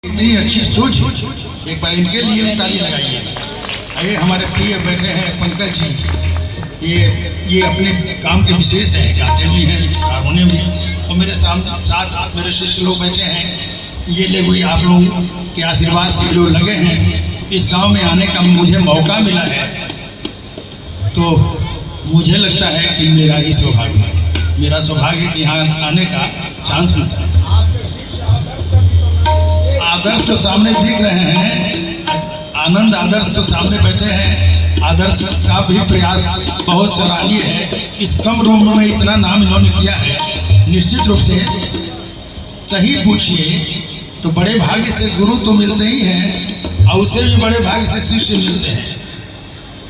इतनी अच्छी सोच, एक बार इनके लिए भी ताली लगाइए। ये हमारे प्रिय बैठे हैं पंकज जी, ये अपने काम के विशेष हैं, गाते भी हैं, हारमोनियम भी। और मेरे साथ मेरे शिष्य लोग बैठे हैं। ये ले हुई आप लोगों के आशीर्वाद से जो लगे हैं, इस गांव में आने का मुझे मौका मिला है, तो मुझे लगता है कि मेरा ही सौभाग्य है, मेरा सौभाग्य कि यहाँ आने का चांस मिलता है। आदर्श तो सामने दिख रहे हैं, आनंद आदर्श तो सामने बैठे हैं। आदर्श का भी प्रयास बहुत सराहनीय है। इस कम उम्र में इतना नाम इन्होंने किया है। निश्चित रूप से सही पूछिए तो बड़े भाग्य से गुरु तो मिलते ही हैं, और उससे भी बड़े भाग्य से शिष्य मिलते हैं।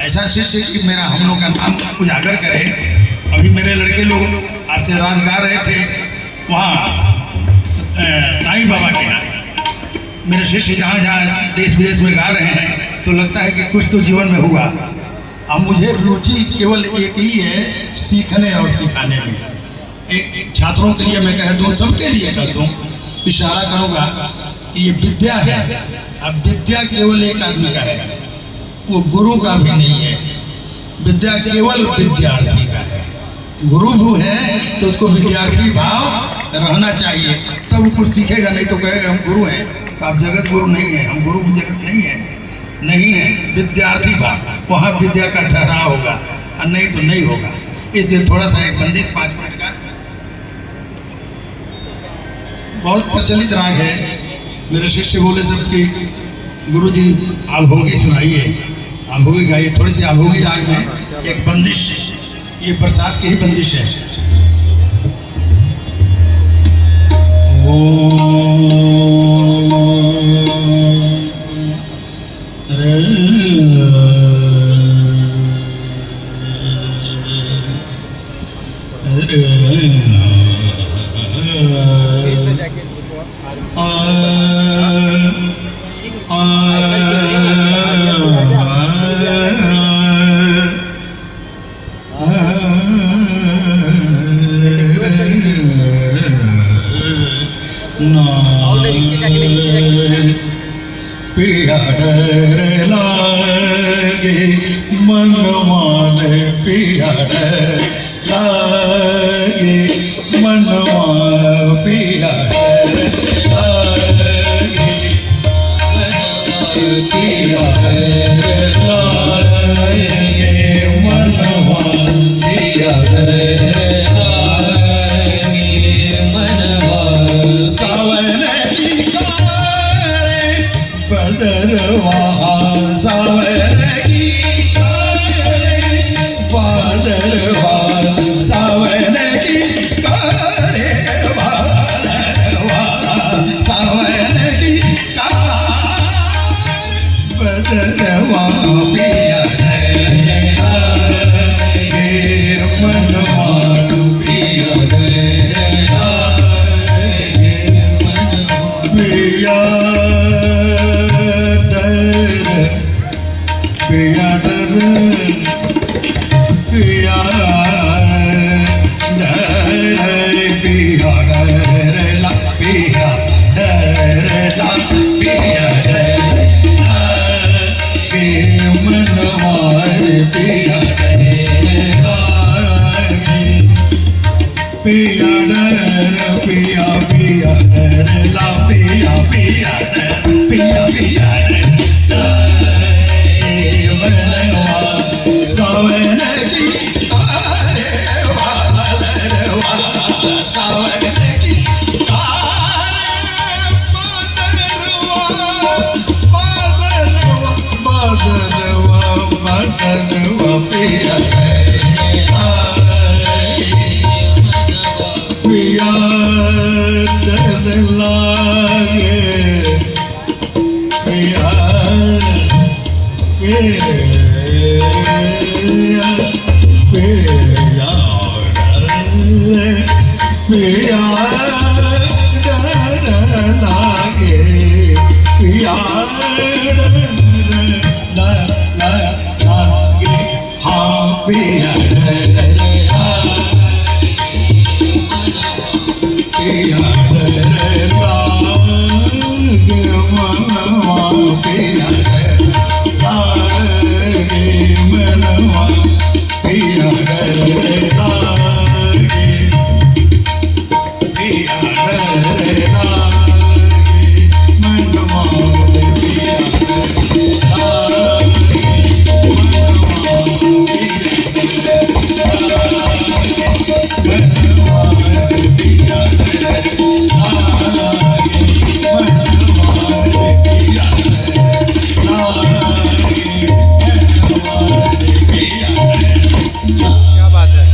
ऐसा शिष्य कि मेरा हम लोग का नाम उजागर करे। अभी मेरे लड़के लोग आपसे रात गा रहे थे, वहाँ साईं बाबा के मेरे शिष्य जहाँ जहाँ देश विदेश में गा रहे हैं, तो लगता है कि कुछ तो जीवन में हुआ। अब मुझे रुचि केवल एक ही है, सीखने और सिखाने में। एक छात्रों के लिए मैं कह दूँ, सबके लिए कह दूँ, इशारा करूँगा कि ये विद्या है। अब विद्या केवल एक आदमी का है, वो गुरु का भी नहीं है। विद्या केवल विद्यार्थी का है। गुरु भी है तो उसको विद्यार्थी भाव रहना चाहिए, तब वो कुछ सीखेगा। नहीं तो कहेगा हम गुरु हैं, तो आप जगत गुरु नहीं हैं, हम गुरु जगत नहीं है। विद्यार्थी भाव, वहाँ विद्या का ठहराव होगा, और नहीं तो नहीं होगा। इसलिए थोड़ा सा एक बंदिश 5 मिनट का बहुत प्रचलित राग है। मेरे शिष्य बोले सबकी गुरु जी आभोगी सुनाइए, आभोगी गाइए। थोड़ी सी आभोगी राग में एक बंदिश, ये बरसात की ही बंदिश है। पिया डर लागे मन माने, पिया डर लागे मन मान, पिया डर लागे पिया डर लागे मन मान, पिया डर लागे मन मान। सावन की बदरवा सावर की बादरवा, सावन की करे बादरवा, सावन की बदरवा, पिया मन मान, पिया पिया पिया डर, पिया डर, पिया डर ला, पिया डर ला, पिया डर के मन मार, पिया डर लागे, पिया डर, पिया पिया डर ला, पिया पिया डर, पिया पिया डर सावन की अरे बादरवा, सावन की बादरवा, बादरवा, पिया पिया डर लागे, पिया पिया पिया डर लागे, पिया डर लागे, हाँ पिया डर लागे, पिया डर लागे पिया लागे मनवा पिया डर लागे पिया डर लागे मनवा पिया डर क्या बात है।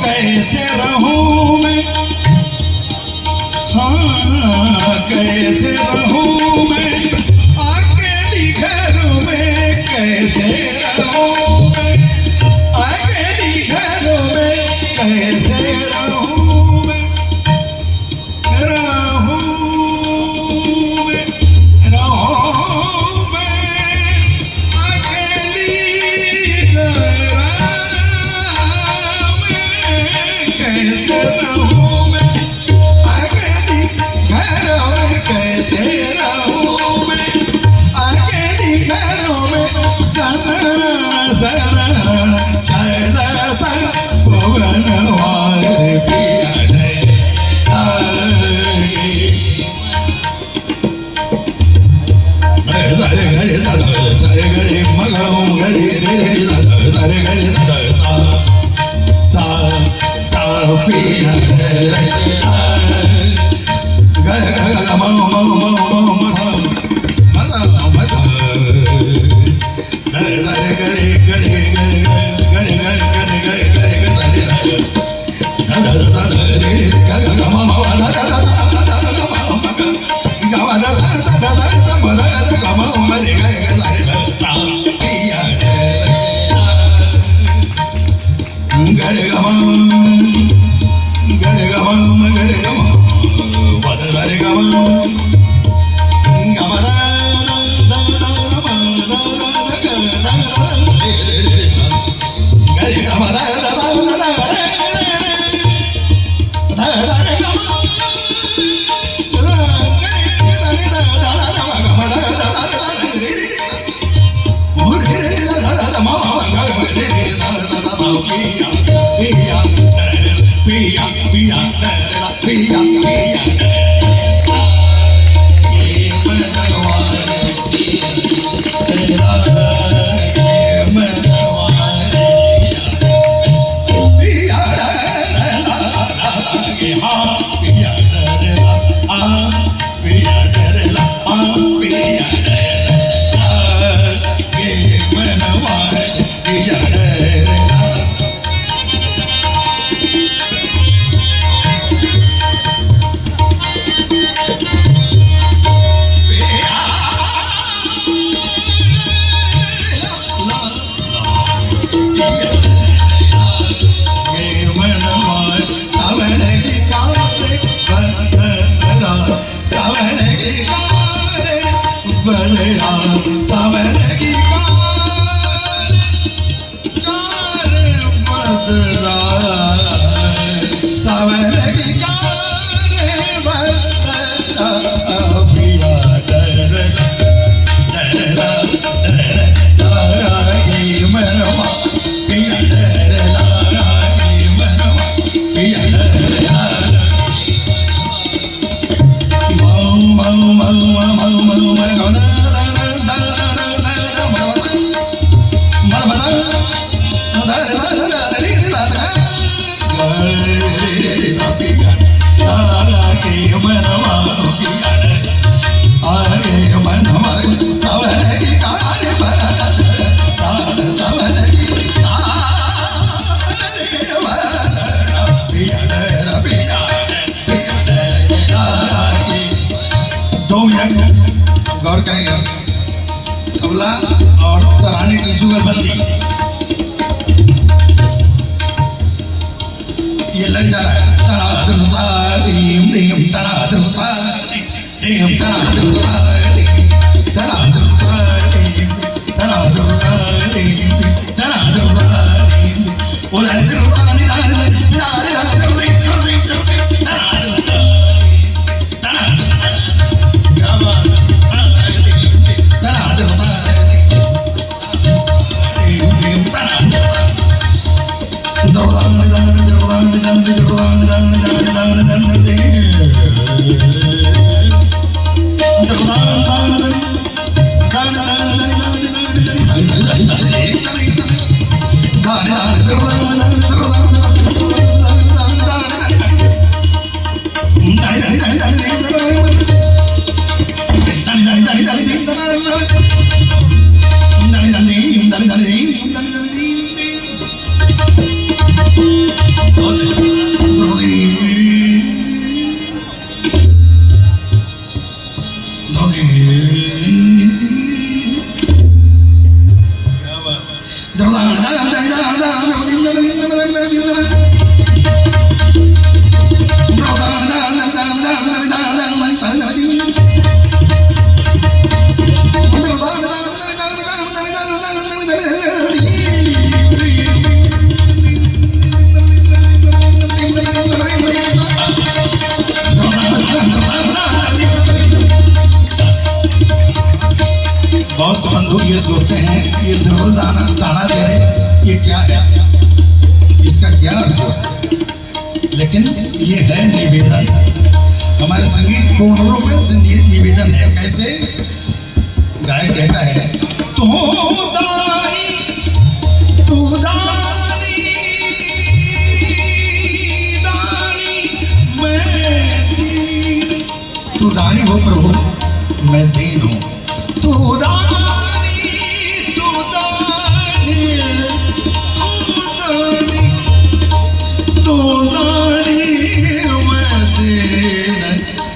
कैसे रहूं मैं, हाँ कैसे रहूं मैं अकेली घर में, कैसे रहूं मैं अकेली घर में, कैसे रहूं मैं रहूं मैं रहूं मैं अकेली घर में, कैसे रहूं मैं अकेली घर में, कैसे रहूं मैं अकेली घर में, शरण शरण चलता पवन वार पिया सारे घरे दादा सारे घरे मगाऊ घरे रे रे दादा सारे घरे दादा सा सा पिया ग ग म म म म म मजा मजा सारे घरे घरे घरे घरे घरे घरे घरे सारे दादा दादा रे रे ग ग म म दादा दादा गावा दादा दादा मला गावा मरे ग ग सारे सा पिया गरे गमा गरे गमा गरे गमा वादा गरे गमा गमा दा दा दा गमा दा दा दा गरे गमा दा दा दा दा दा दा रे गमा पिया पिया पिया पिया सावन की कार बदला सावन की कार बदला पिया डरला डरला डरला ये मनवा पिया डरला ये मनवा पिया डरला मौ मौ मौ मौ मौ मौ गौर करेंगे तबला और तराने की जुगलबंदी ये लग जा रहा है तरा द्रुता दीम दीम तरा द्रुता दीम तरा द्रुता दीम तरा द्रुता दीम तरा द्रुता दीम तरा द्रुता दीम ओला द्रुता नी दा दा दा दा बहुत से बंधु ये सोचते हैं ये ध्रुव ताना दे रहे ये क्या है, इसका क्या अर्थ है, लेकिन ये है निवेदन। हमारे संगीत पूर्ण रूप में निवेदन है। कैसे गायक कहता है, तू दानी दानी मैं दीन, तू दानी हो प्रभु मैं दीन हूँ। तू दानी मैं दीन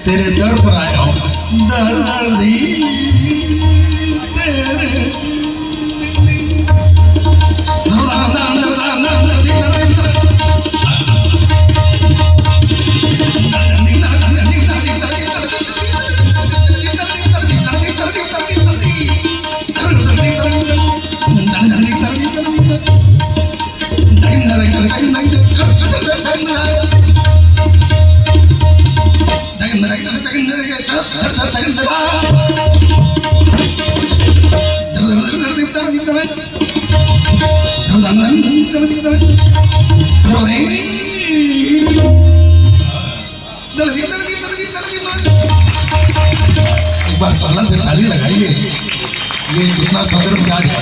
तेरे दर पर आया हूँ, दर्दी तेरे एक बार पहला से ताली लगाइए, ये कितना सदर मिजाज है।